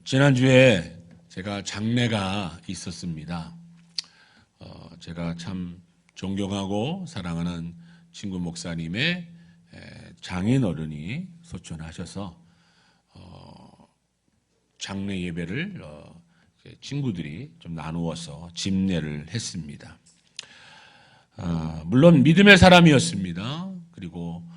지난주에 제가 장례가 있었습니다. 제가 참 존경하고 사랑하는 친구 목사님의 장인어른이 소천하셔서 장례 예배를 친구들이 좀 나누어서 집례를 했습니다. 물론 믿음의 사람이었습니다. 그리고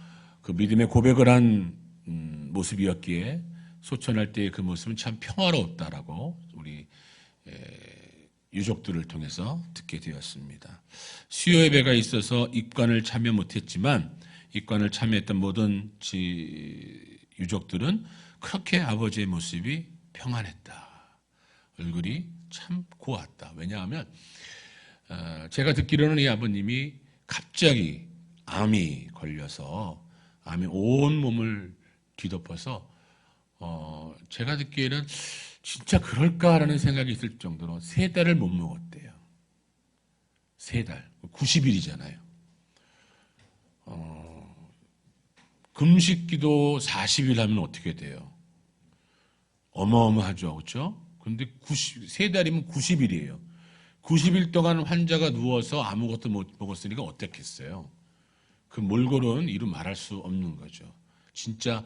그 믿음의 고백을 한 모습이었기에 소천할 때의 그 모습은 참 평화로웠다라고 우리 유족들을 통해서 듣게 되었습니다. 수요 예배가 있어서 입관을 참여 못했지만 입관을 참여했던 모든 유족들은 그렇게 아버지의 모습이 평안했다. 얼굴이 참 고왔다. 왜냐하면 제가 듣기로는 이 아버님이 갑자기 암이 걸려서 암이 온 몸을 뒤덮어서 제가 듣기에는 진짜 그럴까라는 생각이 있을 정도로 3달을 못 먹었대요. 3달. 90일이잖아요. 금식기도 40일 하면 어떻게 돼요? 어마어마하죠. 그렇죠? 그런데 3달이면 90일이에요. 90일 동안 환자가 누워서 아무것도 못 먹었으니까 어떻겠어요? 그 몰골은 이루 말할 수 없는 거죠. 진짜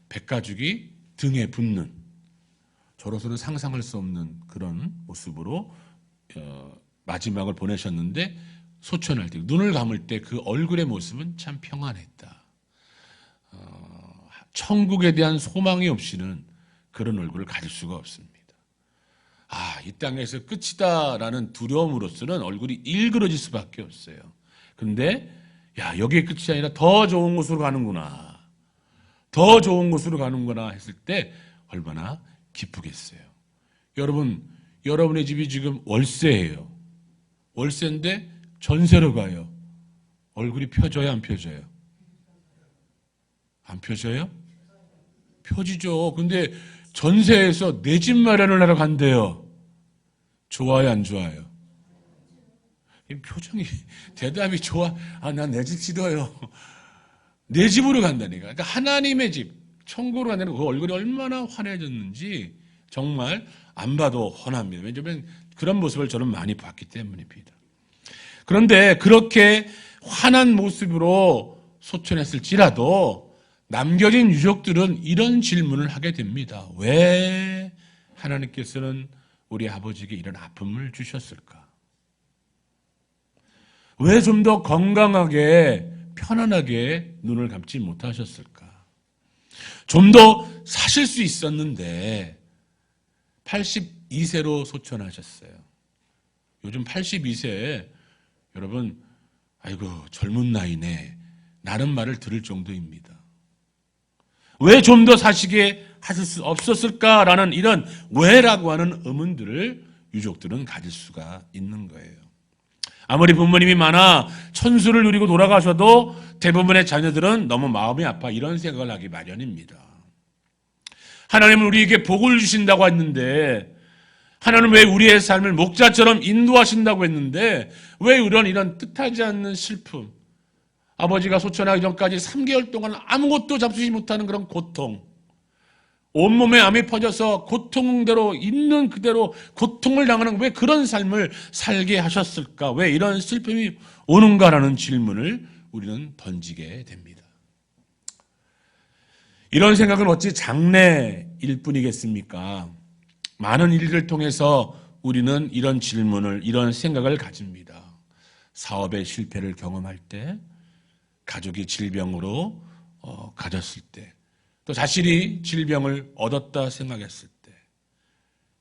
백가죽이 등에 붙는, 저로서는 상상할 수 없는 그런 모습으로 마지막을 보내셨는데, 소천할 때 눈을 감을 때 그 얼굴의 모습은 참 평안했다. 천국에 대한 소망이 없이는 그런 얼굴을 가질 수가 없습니다. 이 땅에서 끝이다라는 두려움으로서는 얼굴이 일그러질 수밖에 없어요. 그런데 여기에 끝이 아니라 더 좋은 곳으로 가는구나, 더 좋은 곳으로 가는구나 했을 때 얼마나 기쁘겠어요. 여러분의 집이 지금 월세예요. 월세인데 전세로 가요. 얼굴이 펴져요, 안 펴져요? 안 펴져요? 펴지죠. 근데 전세에서 내 집 마련을 하러 간대요. 좋아요, 안 좋아요? 이 표정이, 대답이 좋아. 난 내 집 싫어요. 내 집으로 간다니까. 그러니까 하나님의 집, 천국으로 간다는 그 얼굴이 얼마나 환해졌는지 정말 안 봐도 훤합니다. 왜냐하면 그런 모습을 저는 많이 봤기 때문입니다. 그런데 그렇게 환한 모습으로 소천했을지라도 남겨진 유족들은 이런 질문을 하게 됩니다. 왜 하나님께서는 우리 아버지에게 이런 아픔을 주셨을까? 왜 좀 더 건강하게 편안하게 눈을 감지 못하셨을까? 좀 더 사실 수 있었는데 82세로 소천하셨어요. 요즘 82세에 여러분, 아이고 젊은 나이네 라는 말을 들을 정도입니다. 왜 좀 더 사시게 하실 수 없었을까라는 이런 왜라고 하는 의문들을 유족들은 가질 수가 있는 거예요. 아무리 부모님이 많아 천수를 누리고 돌아가셔도 대부분의 자녀들은 너무 마음이 아파 이런 생각을 하기 마련입니다. 하나님은 우리에게 복을 주신다고 했는데, 하나님은 왜 우리의 삶을 목자처럼 인도하신다고 했는데 왜 이런 뜻하지 않는 슬픔, 아버지가 소천하기 전까지 3개월 동안 아무것도 잡수지 못하는 그런 고통, 온몸에 암이 퍼져서 고통대로 있는 그대로 고통을 당하는, 왜 그런 삶을 살게 하셨을까? 왜 이런 슬픔이 오는가라는 질문을 우리는 던지게 됩니다. 이런 생각은 어찌 장래일 뿐이겠습니까? 많은 일들을 통해서 우리는 이런 질문을, 이런 생각을 가집니다. 사업의 실패를 경험할 때, 가족이 질병으로 가졌을 때, 또 자신이 질병을 얻었다 생각했을 때,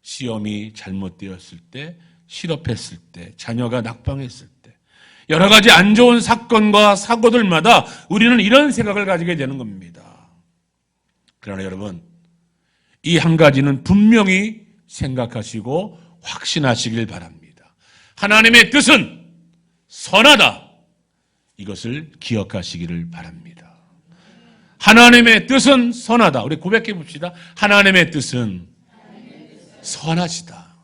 시험이 잘못되었을 때, 실업했을 때, 자녀가 낙방했을 때, 여러 가지 안 좋은 사건과 사고들마다 우리는 이런 생각을 가지게 되는 겁니다. 그러나 여러분, 이 한 가지는 분명히 생각하시고 확신하시길 바랍니다. 하나님의 뜻은 선하다. 이것을 기억하시기를 바랍니다. 하나님의 뜻은 선하다. 우리 고백해 봅시다. 하나님의 뜻은 선하시다.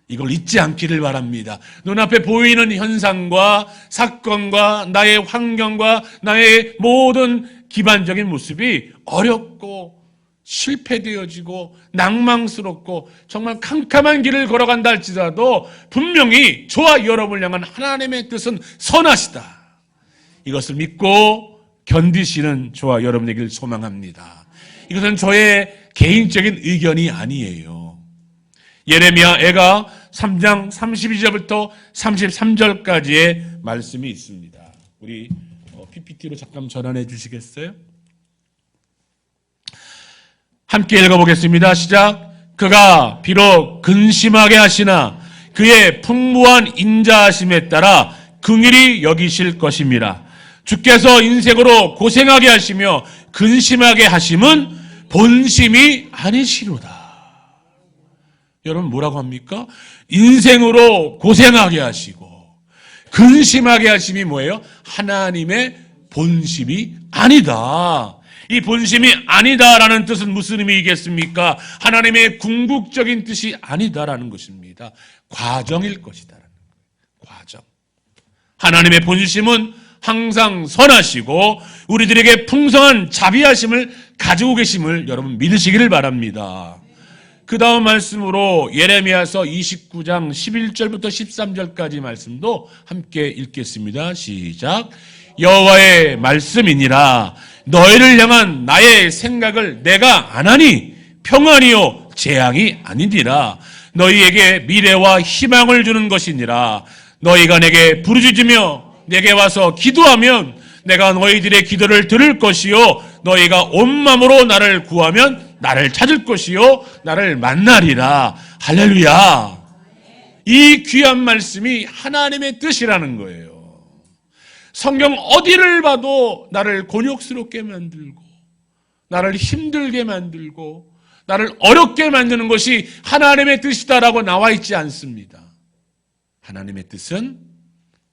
이걸 잊지 않기를 바랍니다. 눈앞에 보이는 현상과 사건과 나의 환경과 나의 모든 기반적인 모습이 어렵고 실패되어지고 낭망스럽고 정말 캄캄한 길을 걸어간다 할지라도 분명히 저와 여러분을 향한 하나님의 뜻은 선하시다. 이것을 믿고 견디시는 저와 여러분 되기를 소망합니다. 이것은 저의 개인적인 의견이 아니에요. 예레미야가 3장 32절부터 33절까지의 말씀이 있습니다. 우리 PPT로 잠깐 전환해 주시겠어요? 함께 읽어보겠습니다. 시작. 그가 비록 근심하게 하시나 그의 풍부한 인자하심에 따라 긍휼히 여기실 것입니다. 주께서 인생으로 고생하게 하시며 근심하게 하심은 본심이 아니시로다. 여러분 뭐라고 합니까? 인생으로 고생하게 하시고 근심하게 하심이 뭐예요? 하나님의 본심이 아니다. 이 본심이 아니다라는 뜻은 무슨 의미이겠습니까? 하나님의 궁극적인 뜻이 아니다라는 것입니다. 과정일 것이다라는 거예요. 과정. 하나님의 본심은 항상 선하시고 우리들에게 풍성한 자비하심을 가지고 계심을 여러분 믿으시기를 바랍니다. 그 다음 말씀으로 예레미야서 29장 11절부터 13절까지 말씀도 함께 읽겠습니다. 시작. 여호와의 말씀이니라. 너희를 향한 나의 생각을 내가 아나니 평안이요 재앙이 아니니라. 너희에게 미래와 희망을 주는 것이니라. 너희가 내게 부르짖으며 내게 와서 기도하면 내가 너희들의 기도를 들을 것이요 너희가 온 마음으로 나를 구하면 나를 찾을 것이요 나를 만나리라. 할렐루야. 이 귀한 말씀이 하나님의 뜻이라는 거예요. 성경 어디를 봐도 나를 곤욕스럽게 만들고 나를 힘들게 만들고 나를 어렵게 만드는 것이 하나님의 뜻이다라고 나와 있지 않습니다. 하나님의 뜻은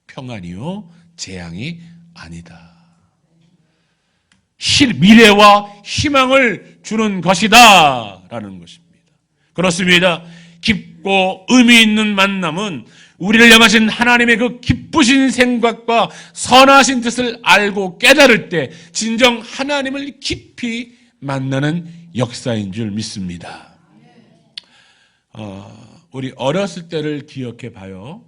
평안이요 재앙이 아니다. 미래와 희망을 주는 것이다 라는 것입니다. 그렇습니다. 깊고 의미 있는 만남은 우리를 향하신 하나님의 그 기쁘신 생각과 선하신 뜻을 알고 깨달을 때 진정 하나님을 깊이 만나는 역사인 줄 믿습니다. 우리 어렸을 때를 기억해 봐요.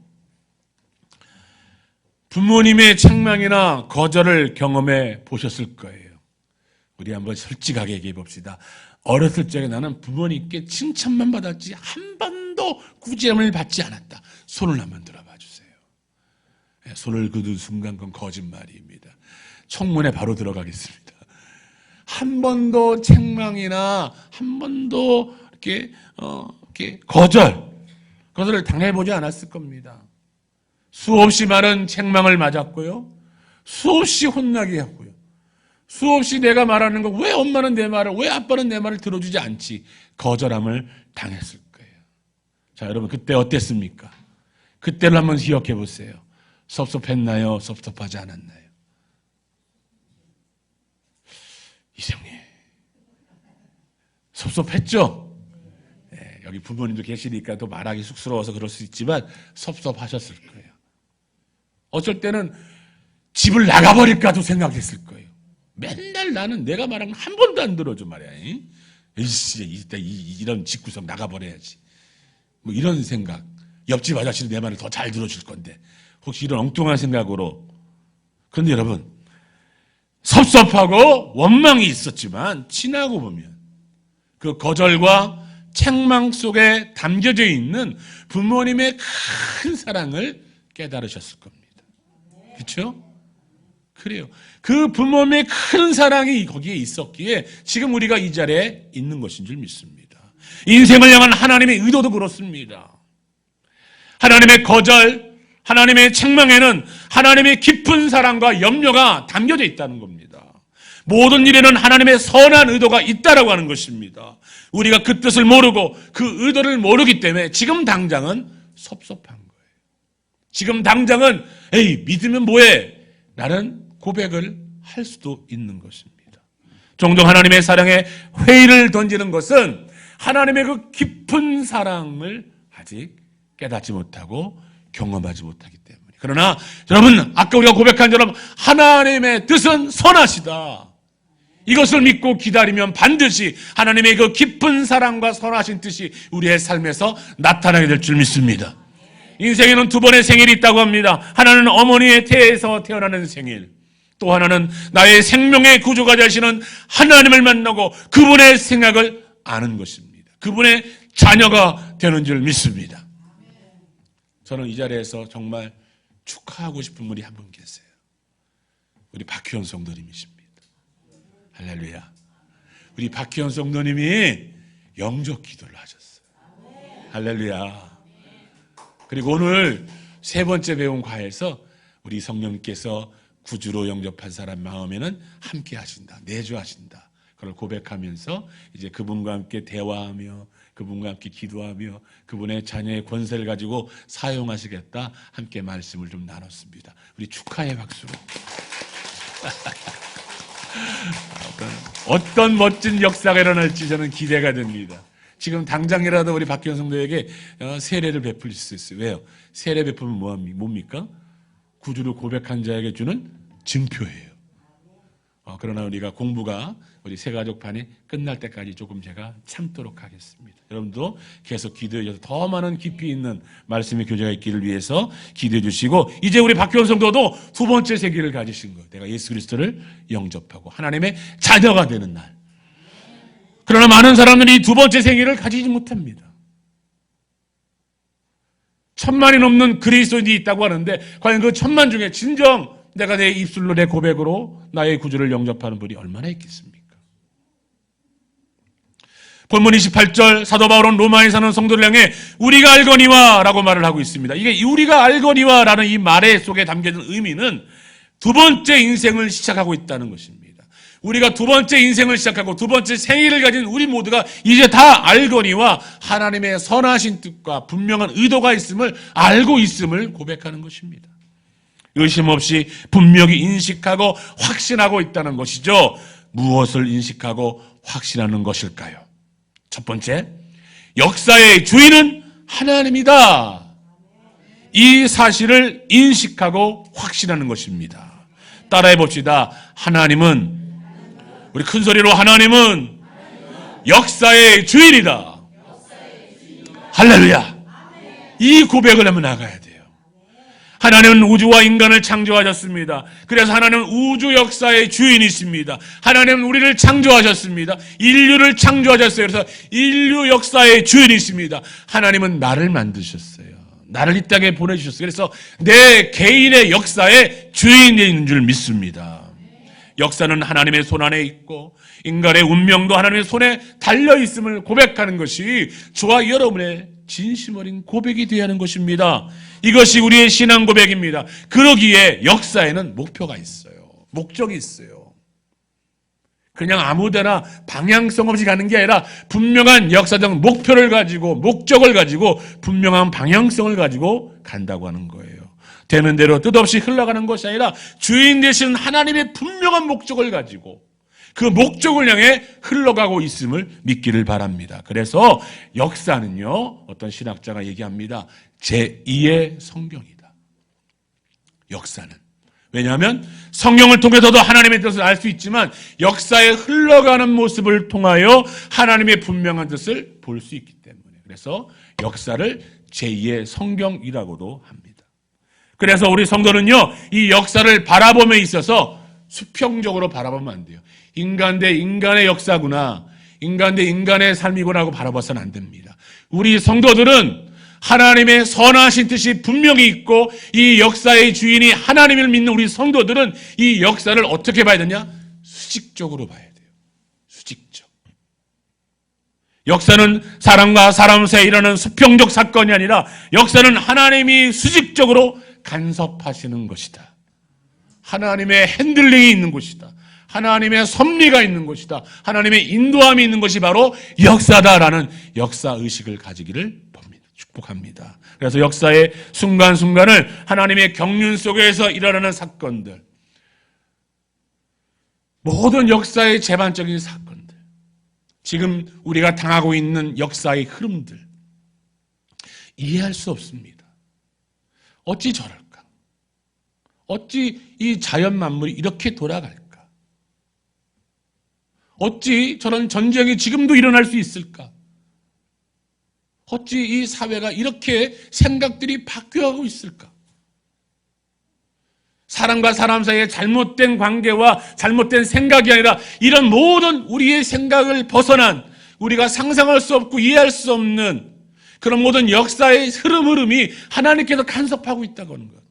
부모님의 책망이나 거절을 경험해 보셨을 거예요. 우리 한번 솔직하게 얘기해 봅시다. 어렸을 적에 나는 부모님께 칭찬만 받았지 한 번도 꾸지람을 받지 않았다. 손을 한번 들어봐 주세요. 손을 그든 순간 그건 거짓말입니다. 청문회 바로 들어가겠습니다. 한 번도 책망이나 한 번도 이렇게 거절을 당해보지 않았을 겁니다. 수없이 많은 책망을 맞았고요. 수없이 혼나게 하고요. 수없이 내가 말하는 거 왜 엄마는 내 말을 왜 아빠는 내 말을 들어주지 않지? 거절함을 당했을 거예요. 자, 여러분 그때 어땠습니까? 그때를 한번 기억해 보세요. 섭섭했나요? 섭섭하지 않았나요? 이성님 섭섭했죠? 네, 여기 부모님도 계시니까 또 말하기 쑥스러워서 그럴 수 있지만 섭섭하셨을 거예요. 어쩔 때는 집을 나가버릴까도 생각했을 거예요. 맨날 나는 내가 말하면 한 번도 안 들어줘 말이야. 이런 집구석 나가버려야지. 뭐 이런 생각. 옆집 아저씨는 내 말을 더 잘 들어줄 건데 혹시 이런 엉뚱한 생각으로. 그런데 여러분 섭섭하고 원망이 있었지만 지나고 보면 그 거절과 책망 속에 담겨져 있는 부모님의 큰 사랑을 깨달으셨을 겁니다. 그렇죠? 그래요. 그 부모님의 큰 사랑이 거기에 있었기에 지금 우리가 이 자리에 있는 것인 줄 믿습니다. 인생을 향한 하나님의 의도도 그렇습니다. 하나님의 거절, 하나님의 책망에는 하나님의 깊은 사랑과 염려가 담겨져 있다는 겁니다. 모든 일에는 하나님의 선한 의도가 있다라고 하는 것입니다. 우리가 그 뜻을 모르고 그 의도를 모르기 때문에 지금 당장은 섭섭한 거예요. 지금 당장은 에이 믿으면 뭐해? 라는 고백을 할 수도 있는 것입니다. 종종 하나님의 사랑에 회의를 던지는 것은 하나님의 그 깊은 사랑을 아직 깨닫지 못하고 경험하지 못하기 때문에. 그러나 여러분 아까 우리가 고백한 것처럼 하나님의 뜻은 선하시다. 이것을 믿고 기다리면 반드시 하나님의 그 깊은 사랑과 선하신 뜻이 우리의 삶에서 나타나게 될 줄 믿습니다. 인생에는 두 번의 생일이 있다고 합니다. 하나는 어머니의 태에서 태어나는 생일, 또 하나는 나의 생명의 구주가 되시는 하나님을 만나고 그분의 생각을 아는 것입니다. 그분의 자녀가 되는 줄 믿습니다. 저는 이 자리에서 정말 축하하고 싶은 분이 한 분 계세요. 우리 박희원 성도님이십니다. 할렐루야. 우리 박희원 성도님이 영접 기도를 하셨어요. 할렐루야. 그리고 오늘 세 번째 배운 과에서 우리 성령님께서 구주로 영접한 사람 마음에는 함께 하신다, 내주하신다. 그걸 고백하면서 이제 그분과 함께 대화하며 그분과 함께 기도하며 그분의 자녀의 권세를 가지고 사용하시겠다 함께 말씀을 좀 나눴습니다. 우리 축하의 박수로. 어떤 멋진 역사가 일어날지 저는 기대가 됩니다. 지금 당장이라도 우리 박기현 성도에게 세례를 베풀 수 있어요. 왜요? 세례 베풀면 뭡니까? 구주를 고백한 자에게 주는 증표예요. 그러나 우리가 공부가 우리 새가족반이 끝날 때까지 조금 제가 참도록 하겠습니다. 여러분도 계속 기도해 주셔서 더 많은 깊이 있는 말씀의 교제가 있기를 위해서 기도해 주시고, 이제 우리 박기원 성도도 두 번째 세기를 가지신 거예요. 내가 예수 그리스도를 영접하고 하나님의 자녀가 되는 날. 그러나 많은 사람들이 두 번째 생일을 가지지 못합니다. 1000만이 넘는 그리스도인이 있다고 하는데 과연 그 1000만 중에 진정 내가 내 입술로 내 고백으로 나의 구주를 영접하는 분이 얼마나 있겠습니까? 본문 28절 사도 바울은 로마에 사는 성도를 향해 우리가 알거니와 라고 말을 하고 있습니다. 이게 우리가 알거니와 라는 이 말의 속에 담겨진 의미는 두 번째 인생을 시작하고 있다는 것입니다. 우리가 두 번째 인생을 시작하고 두 번째 생일을 가진 우리 모두가 이제 다 알거니와 하나님의 선하신 뜻과 분명한 의도가 있음을 알고 있음을 고백하는 것입니다. 의심 없이 분명히 인식하고 확신하고 있다는 것이죠. 무엇을 인식하고 확신하는 것일까요? 첫 번째, 역사의 주인은 하나님이다. 이 사실을 인식하고 확신하는 것입니다. 따라해 봅시다. 하나님은, 우리 큰 소리로 하나님은 역사의 주인이다. 할렐루야. 이 고백을 하면 나가야 돼요. 하나님은 우주와 인간을 창조하셨습니다. 그래서 하나님은 우주 역사의 주인이십니다. 하나님은 우리를 창조하셨습니다. 인류를 창조하셨어요. 그래서 인류 역사의 주인이십니다. 하나님은 나를 만드셨어요. 나를 이 땅에 보내주셨어요. 그래서 내 개인의 역사의 주인이 있는 줄 믿습니다. 역사는 하나님의 손 안에 있고 인간의 운명도 하나님의 손에 달려있음을 고백하는 것이 저와 여러분의 진심 어린 고백이 되어야 하는 것입니다. 이것이 우리의 신앙 고백입니다. 그러기에 역사에는 목표가 있어요. 목적이 있어요. 그냥 아무데나 방향성 없이 가는 게 아니라 분명한 역사적 목표를 가지고 목적을 가지고 분명한 방향성을 가지고 간다고 하는 거예요. 되는 대로 뜻없이 흘러가는 것이 아니라 주인 되시는 하나님의 분명한 목적을 가지고 그 목적을 향해 흘러가고 있음을 믿기를 바랍니다. 그래서 역사는요, 어떤 신학자가 얘기합니다. 제2의 성경이다. 역사는. 왜냐하면 성경을 통해서도 하나님의 뜻을 알 수 있지만 역사에 흘러가는 모습을 통하여 하나님의 분명한 뜻을 볼 수 있기 때문에. 그래서 역사를 제2의 성경이라고도 합니다. 그래서 우리 성도는요, 이 역사를 바라봄에 있어서 수평적으로 바라보면 안 돼요. 인간 대 인간의 역사구나, 인간 대 인간의 삶이구나 하고 바라봐서는 안 됩니다. 우리 성도들은 하나님의 선하신 뜻이 분명히 있고 이 역사의 주인이 하나님을 믿는 우리 성도들은 이 역사를 어떻게 봐야 되냐? 수직적으로 봐야 돼요. 수직적. 역사는 사람과 사람 사이에 일어나는 수평적 사건이 아니라 역사는 하나님이 수직적으로 간섭하시는 것이다. 하나님의 핸들링이 있는 곳이다. 하나님의 섭리가 있는 것이다. 하나님의 인도함이 있는 것이 바로 역사다라는 역사의식을 가지기를 축복합니다. 그래서 역사의 순간순간을 하나님의 경륜 속에서 일어나는 사건들, 모든 역사의 제반적인 사건들, 지금 우리가 당하고 있는 역사의 흐름들 이해할 수 없습니다. 어찌 저럴까? 어찌 이 자연 만물이 이렇게 돌아갈까? 어찌 저런 전쟁이 지금도 일어날 수 있을까? 어찌 이 사회가 이렇게 생각들이 바뀌어가고 있을까? 사람과 사람 사이의 잘못된 관계와 잘못된 생각이 아니라 이런 모든 우리의 생각을 벗어난 우리가 상상할 수 없고 이해할 수 없는 그런 모든 역사의 흐름이 하나님께서 간섭하고 있다고 하는 것,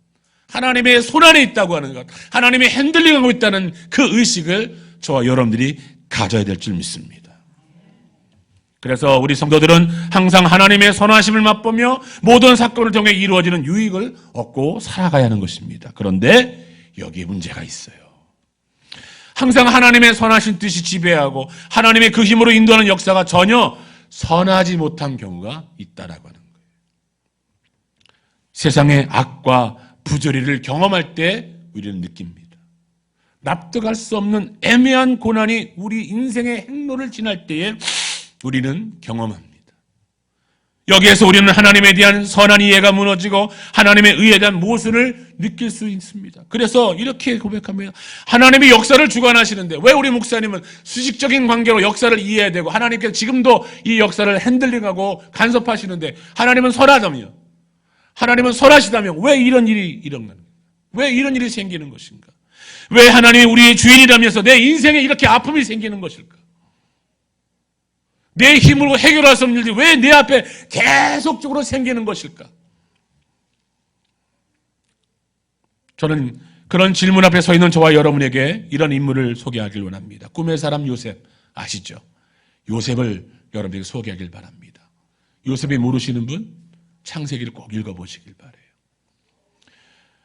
하나님의 손안에 있다고 하는 것, 하나님의 핸들링하고 있다는 그 의식을 저와 여러분들이 가져야 될 줄 믿습니다. 그래서 우리 성도들은 항상 하나님의 선하심을 맛보며 모든 사건을 통해 이루어지는 유익을 얻고 살아가야 하는 것입니다. 그런데 여기에 문제가 있어요. 항상 하나님의 선하신 뜻이 지배하고 하나님의 그 힘으로 인도하는 역사가 전혀 선하지 못한 경우가 있다라고 하는 거예요. 세상의 악과 부조리를 경험할 때 우리는 느낍니다. 납득할 수 없는 애매한 고난이 우리 인생의 행로를 지날 때에 우리는 경험합니다. 여기에서 우리는 하나님에 대한 선한 이해가 무너지고 하나님의 의에 대한 모순을 느낄 수 있습니다. 그래서 이렇게 고백합니다. 하나님이 역사를 주관하시는데 왜 우리 목사님은 수직적인 관계로 역사를 이해해야 되고 하나님께서 지금도 이 역사를 핸들링하고 간섭하시는데 하나님은 선하다며, 하나님은 선하시다며 왜 이런 일이 일어나는 거예요? 왜 이런 일이 생기는 것인가? 왜 하나님이 우리의 주인이라면서 내 인생에 이렇게 아픔이 생기는 것일까? 내 힘으로 해결할 수 없는 일들이 왜 내 앞에 계속적으로 생기는 것일까? 저는 그런 질문 앞에 서 있는 저와 여러분에게 이런 인물을 소개하길 원합니다. 꿈의 사람 요셉 아시죠? 요셉을 여러분에게 소개하길 바랍니다. 요셉이 모르시는 분? 창세기를 꼭 읽어보시길 바라요.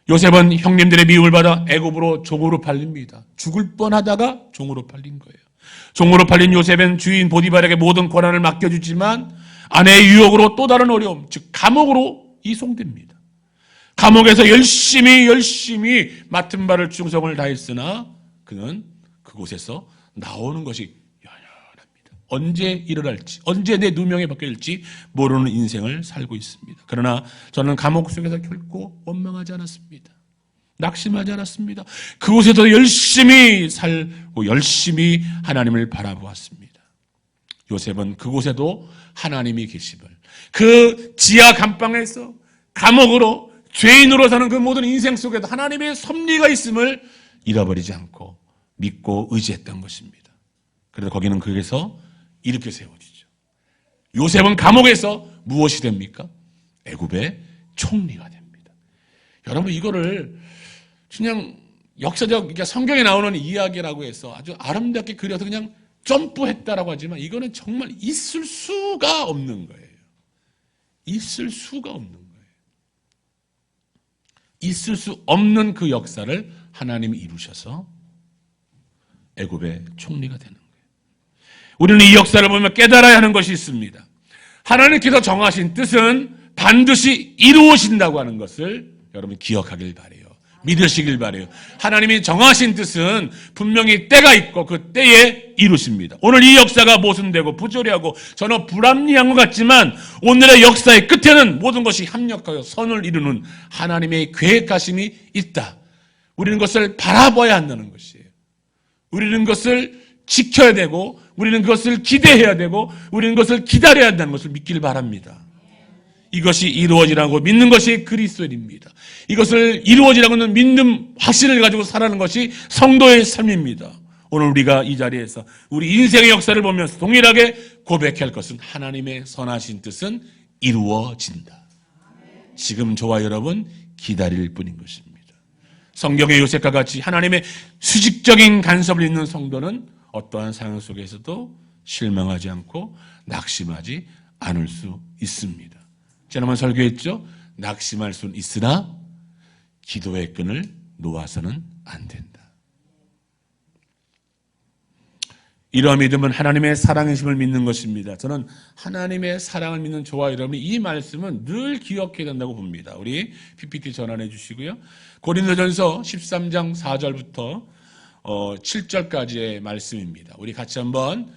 요셉은 형님들의 미움을 받아 애굽으로 종으로 팔립니다. 죽을 뻔하다가 종으로 팔린 거예요. 종으로 팔린 요셉은 주인 보디발에게 모든 권한을 맡겨주지만 아내의 유혹으로 또 다른 어려움, 즉 감옥으로 이송됩니다. 감옥에서 열심히 맡은 바를 충성을 다했으나 그는 그곳에서 나오는 것이 연연합니다. 언제 일어날지, 언제 내 누명이 바뀔지 모르는 인생을 살고 있습니다. 그러나 저는 감옥 속에서 결코 원망하지 않았습니다. 낙심하지 않았습니다. 그곳에서 열심히 살고 열심히 하나님을 바라보았습니다. 요셉은 그곳에도 하나님이 계심을, 그 지하 감방에서 감옥으로 죄인으로 사는 그 모든 인생 속에도 하나님의 섭리가 있음을 잃어버리지 않고 믿고 의지했던 것입니다. 그래서 거기는 그에서 이렇게 세워지죠. 요셉은 감옥에서 무엇이 됩니까? 애굽의 총리가 됩니다. 여러분 이거를 그냥 역사적, 그러니까 성경에 나오는 이야기라고 해서 아주 아름답게 그려서 그냥 점프했다라고 하지만 이거는 정말 있을 수가 없는 거예요. 있을 수가 없는 거예요. 있을 수 없는 그 역사를 하나님이 이루셔서 애굽의 총리가 되는 거예요. 우리는 이 역사를 보면 깨달아야 하는 것이 있습니다. 하나님께서 정하신 뜻은 반드시 이루어진다고 하는 것을 여러분 기억하길 바라요. 믿으시길 바라요. 하나님이 정하신 뜻은 분명히 때가 있고 그 때에 이루십니다. 오늘 이 역사가 모순되고 부조리하고 전혀 불합리한 것 같지만 오늘의 역사의 끝에는 모든 것이 합력하여 선을 이루는 하나님의 계획하심이 있다. 우리는 그것을 바라봐야 한다는 것이에요. 우리는 그것을 지켜야 되고 우리는 그것을 기대해야 되고 우리는 그것을 기다려야 한다는 것을 믿길 바랍니다. 이것이 이루어지라고 믿는 것이 그리스도인입니다. 이것을 이루어지라고는 믿는 확신을 가지고 살아가는 것이 성도의 삶입니다. 오늘 우리가 이 자리에서 우리 인생의 역사를 보면서 동일하게 고백할 것은 하나님의 선하신 뜻은 이루어진다. 지금 저와 여러분 기다릴 뿐인 것입니다. 성경의 요셉과 같이 하나님의 수직적인 간섭을 있는 성도는 어떠한 상황 속에서도 실망하지 않고 낙심하지 않을 수 있습니다. 지난번 설교했죠? 낙심할 수는 있으나 기도의 끈을 놓아서는 안 된다. 이러한 믿음은 하나님의 사랑이심을 믿는 것입니다. 저는 하나님의 사랑을 믿는 저와 여러분이 이 말씀은 늘 기억해야 된다고 봅니다. 우리 PPT 전환해 주시고요. 고린도전서 13장 4절부터 7절까지의 말씀입니다. 우리 같이 한번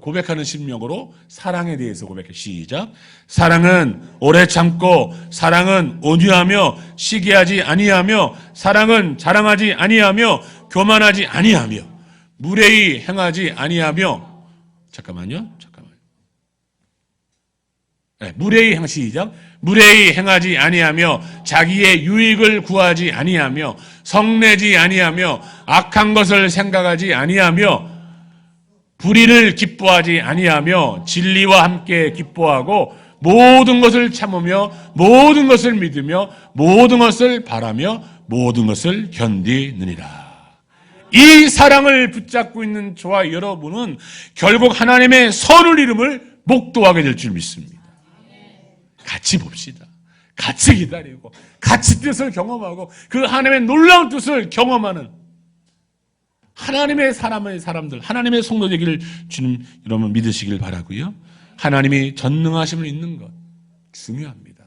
고백하는 심령으로 사랑에 대해서 고백해. 시작. 사랑은 오래 참고 사랑은 온유하며 시기하지 아니하며 사랑은 자랑하지 아니하며 교만하지 아니하며 무례히 행하지 아니하며 무례히 행하지 아니하며 자기의 유익을 구하지 아니하며 성내지 아니하며 악한 것을 생각하지 아니하며 불의를 기뻐하지 아니하며 진리와 함께 기뻐하고 모든 것을 참으며 모든 것을 믿으며 모든 것을 바라며 모든 것을 견디느니라. 이 사랑을 붙잡고 있는 저와 여러분은 결국 하나님의 선을 이름을 목도하게 될 줄 믿습니다. 같이 봅시다. 같이 기다리고 같이 뜻을 경험하고 그 하나님의 놀라운 뜻을 경험하는 하나님의 사람들, 하나님의 성도 되기를 주님 여러분 믿으시길 바라고요. 하나님이 전능하심을 믿는 것 중요합니다.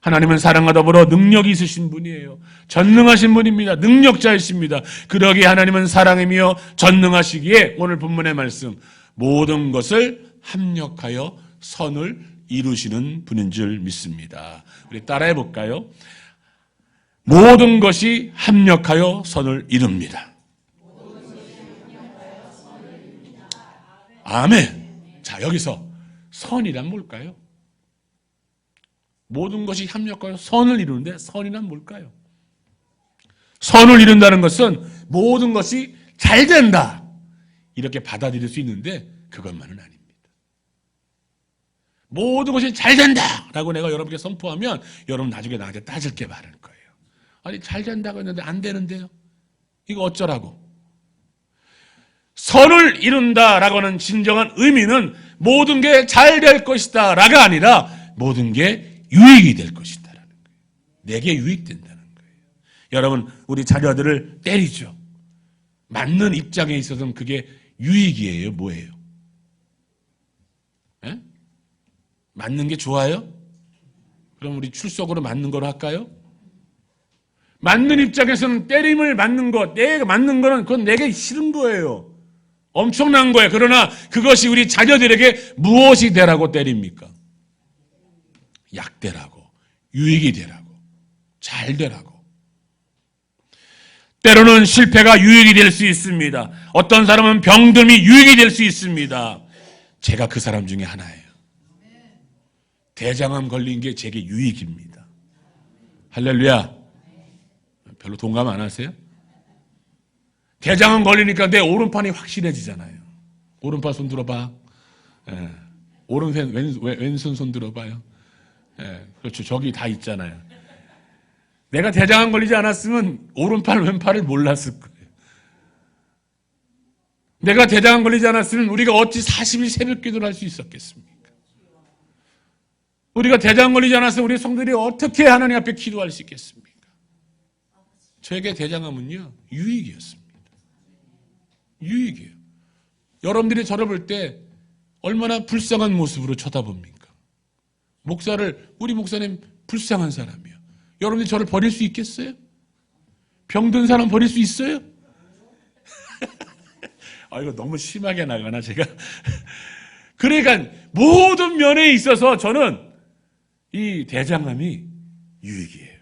하나님은 사랑과 더불어 능력이 있으신 분이에요. 전능하신 분입니다. 능력자이십니다. 그러기에 하나님은 사랑이며 전능하시기에 오늘 본문의 말씀 모든 것을 합력하여 선을 이루시는 분인 줄 믿습니다. 우리 따라해 볼까요? 모든 것이 합력하여 선을 이룹니다. 아멘. 자, 여기서 선이란 뭘까요? 모든 것이 협력하여 선을 이루는데 선이란 뭘까요? 선을 이룬다는 것은 모든 것이 잘 된다 이렇게 받아들일 수 있는데 그것만은 아닙니다. 모든 것이 잘 된다라고 내가 여러분께 선포하면 여러분 나중에 나한테 따질 게 많을 거예요. 아니 잘 된다고 했는데 안 되는데요? 이거 어쩌라고? 선을 이룬다라고 하는 진정한 의미는 모든 게 잘 될 것이다 라가 아니라 모든 게 유익이 될 것이다라는 거예요. 내게 유익된다는 거예요. 여러분 우리 자녀들을 때리죠. 맞는 입장에 있어서는 그게 유익이에요? 뭐예요? 에? 맞는 게 좋아요? 그럼 우리 출석으로 맞는 걸로 할까요? 맞는 입장에서는 때림을 맞는 것, 내가 맞는 거는 그건 내게 싫은 거예요. 엄청난 거예요. 그러나 그것이 우리 자녀들에게 무엇이 되라고 때립니까? 약되라고, 유익이 되라고, 잘 되라고. 때로는 실패가 유익이 될 수 있습니다. 어떤 사람은 병듦이 유익이 될 수 있습니다. 제가 그 사람 중에 하나예요. 대장암 걸린 게 제게 유익입니다. 할렐루야. 별로 동감 안 하세요? 대장암 걸리니까 내 오른팔이 확실해지잖아요. 오른팔 손 들어봐. 예. 왼손 손 들어봐요. 예. 그렇죠. 저기 다 있잖아요. 내가 대장암 걸리지 않았으면 오른팔 왼팔을 몰랐을 거예요. 내가 대장암 걸리지 않았으면 우리가 어찌 40일 새벽 기도를 할 수 있었겠습니까? 우리가 대장암 걸리지 않았으면 우리 성들이 어떻게 하나님 앞에 기도할 수 있겠습니까? 저에게 대장암은요 유익이었습니다. 유익이에요. 여러분들이 저를 볼 때 얼마나 불쌍한 모습으로 쳐다봅니까? 우리 목사님 불쌍한 사람이에요. 여러분들이 저를 버릴 수 있겠어요? 병든 사람 버릴 수 있어요? 이거 너무 심하게 나가나 제가? 그러니까 모든 면에 있어서 저는 이 대장암이 유익이에요.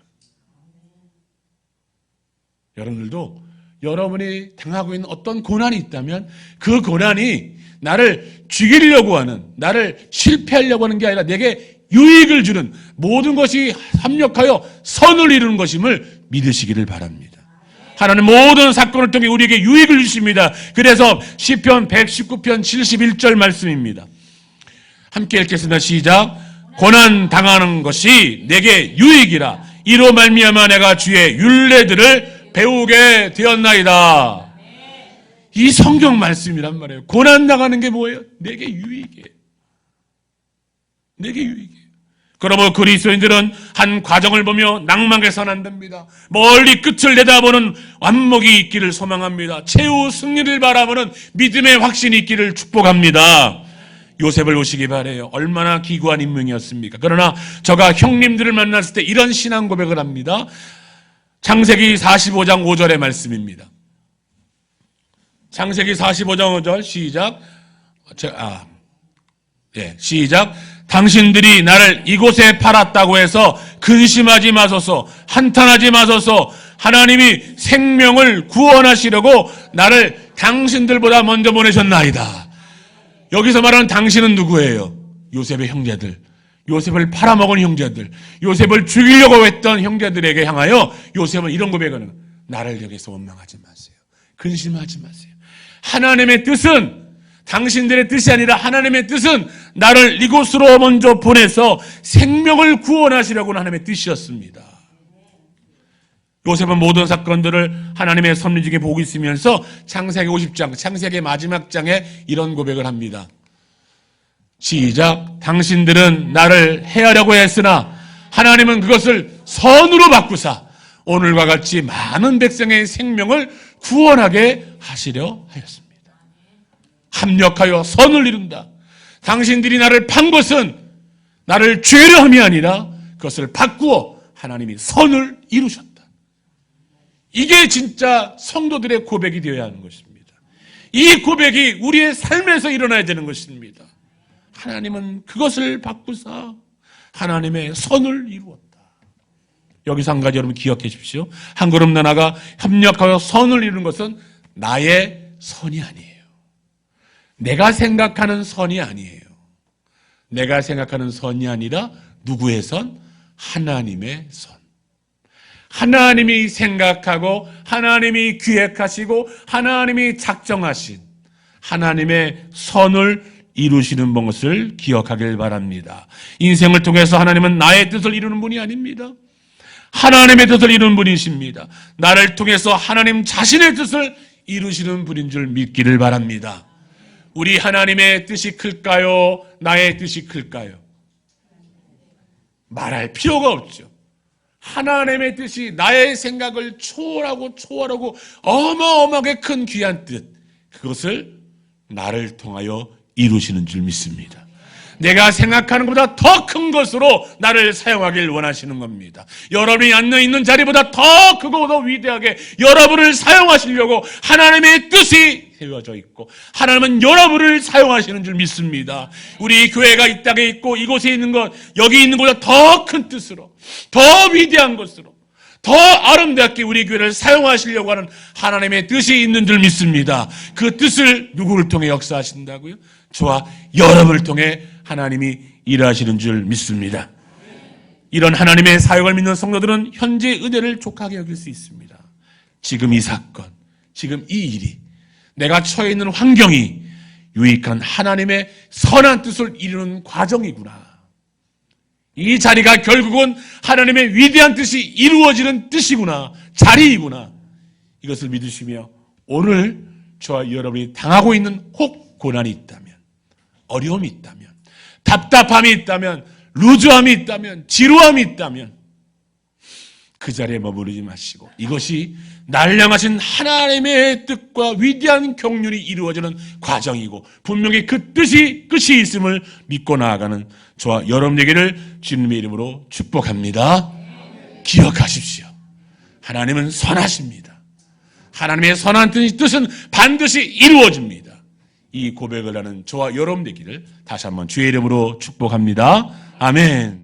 여러분들도 여러분이 당하고 있는 어떤 고난이 있다면 그 고난이 나를 죽이려고 하는, 나를 실패하려고 하는 게 아니라 내게 유익을 주는 모든 것이 합력하여 선을 이루는 것임을 믿으시기를 바랍니다. 하나님 모든 사건을 통해 우리에게 유익을 주십니다. 그래서 시편 119편 71절 말씀입니다. 함께 읽겠습니다. 시작. 고난 당하는 것이 내게 유익이라. 이로 말미암아 내가 주의 율례들을 배우게 되었나이다. 이 성경 말씀이란 말이에요. 고난 당하는 게 뭐예요? 내게 유익이에요. 내게 유익이에요. 그러므로 그리스도인들은 한 과정을 보며 낭망해서는 안 됩니다. 멀리 끝을 내다보는 안목이 있기를 소망합니다. 최후 승리를 바라보는 믿음의 확신이 있기를 축복합니다. 요셉을 보시기 바라요. 얼마나 기구한 인명이었습니까? 그러나 저가 형님들을 만났을 때 이런 신앙 고백을 합니다. 창세기 45장 5절의 말씀입니다. 창세기 45장 5절 시작. 시작. 당신들이 나를 이곳에 팔았다고 해서 근심하지 마소서, 한탄하지 마소서. 하나님이 생명을 구원하시려고 나를 당신들보다 먼저 보내셨나이다. 여기서 말하는 당신은 누구예요? 요셉의 형제들, 요셉을 팔아먹은 형제들, 요셉을 죽이려고 했던 형제들에게 향하여 요셉은 이런 고백을, 나를 여기서 원망하지 마세요. 근심하지 마세요. 하나님의 뜻은, 당신들의 뜻이 아니라 하나님의 뜻은 나를 이곳으로 먼저 보내서 생명을 구원하시려고는 하나님의 뜻이었습니다. 요셉은 모든 사건들을 하나님의 섭리중에 보고 있으면서 창세기 50장, 창세기 마지막 장에 이런 고백을 합니다. 시작. 당신들은 나를 해하려고 했으나 하나님은 그것을 선으로 바꾸사 오늘과 같이 많은 백성의 생명을 구원하게 하시려 하였습니다. 합력하여 선을 이룬다. 당신들이 나를 판 것은 나를 죄로 함이 아니라 그것을 바꾸어 하나님이 선을 이루셨다. 이게 진짜 성도들의 고백이 되어야 하는 것입니다. 이 고백이 우리의 삶에서 일어나야 되는 것입니다. 하나님은 그것을 바꾸사 하나님의 선을 이루었다. 여기서 한 가지 여러분 기억해 주십시오. 한 걸음 나아가 협력하여 선을 이루는 것은 나의 선이 아니에요. 내가 생각하는 선이 아니에요. 내가 생각하는 선이 아니라 누구의 선? 하나님의 선. 하나님이 생각하고 하나님이 기획하시고 하나님이 작정하신 하나님의 선을 이루시는 것을 기억하길 바랍니다. 인생을 통해서 하나님은 나의 뜻을 이루는 분이 아닙니다. 하나님의 뜻을 이루는 분이십니다. 나를 통해서 하나님 자신의 뜻을 이루시는 분인 줄 믿기를 바랍니다. 우리 하나님의 뜻이 클까요? 나의 뜻이 클까요? 말할 필요가 없죠. 하나님의 뜻이 나의 생각을 초월하고 어마어마하게 큰 귀한 뜻, 그것을 나를 통하여 이루시는 줄 믿습니다. 내가 생각하는 것보다 더 큰 것으로 나를 사용하길 원하시는 겁니다. 여러분이 앉아있는 자리보다 더 크고 더 위대하게 여러분을 사용하시려고 하나님의 뜻이 세워져 있고 하나님은 여러분을 사용하시는 줄 믿습니다. 우리 교회가 이 땅에 있고 이곳에 있는 것, 여기 있는 것보다 더 큰 뜻으로, 더 위대한 것으로, 더 아름답게 우리 교회를 사용하시려고 하는 하나님의 뜻이 있는 줄 믿습니다. 그 뜻을 누구를 통해 역사하신다고요? 저와 여러분을 통해 하나님이 일하시는 줄 믿습니다. 이런 하나님의 사역을 믿는 성도들은 현재 은혜를 족하게 여길 수 있습니다. 지금 이 사건, 지금 이 일이, 내가 처해 있는 환경이 유익한 하나님의 선한 뜻을 이루는 과정이구나. 이 자리가 결국은 하나님의 위대한 뜻이 이루어지는 뜻이구나, 자리이구나. 이것을 믿으시며 오늘 저와 여러분이 당하고 있는 혹 고난이 있다면, 어려움이 있다면, 답답함이 있다면, 루즈함이 있다면, 지루함이 있다면 그 자리에 머무르지 마시고 이것이 날 향하신 하나님의 뜻과 위대한 경륜이 이루어지는 과정이고 분명히 그 뜻이 끝이 있음을 믿고 나아가는 저와 여러분에게를 주님의 이름으로 축복합니다. 기억하십시오. 하나님은 선하십니다. 하나님의 선한 뜻은 반드시 이루어집니다. 이 고백을 하는 저와 여러분 되기를 다시 한번 주의 이름으로 축복합니다. 아멘.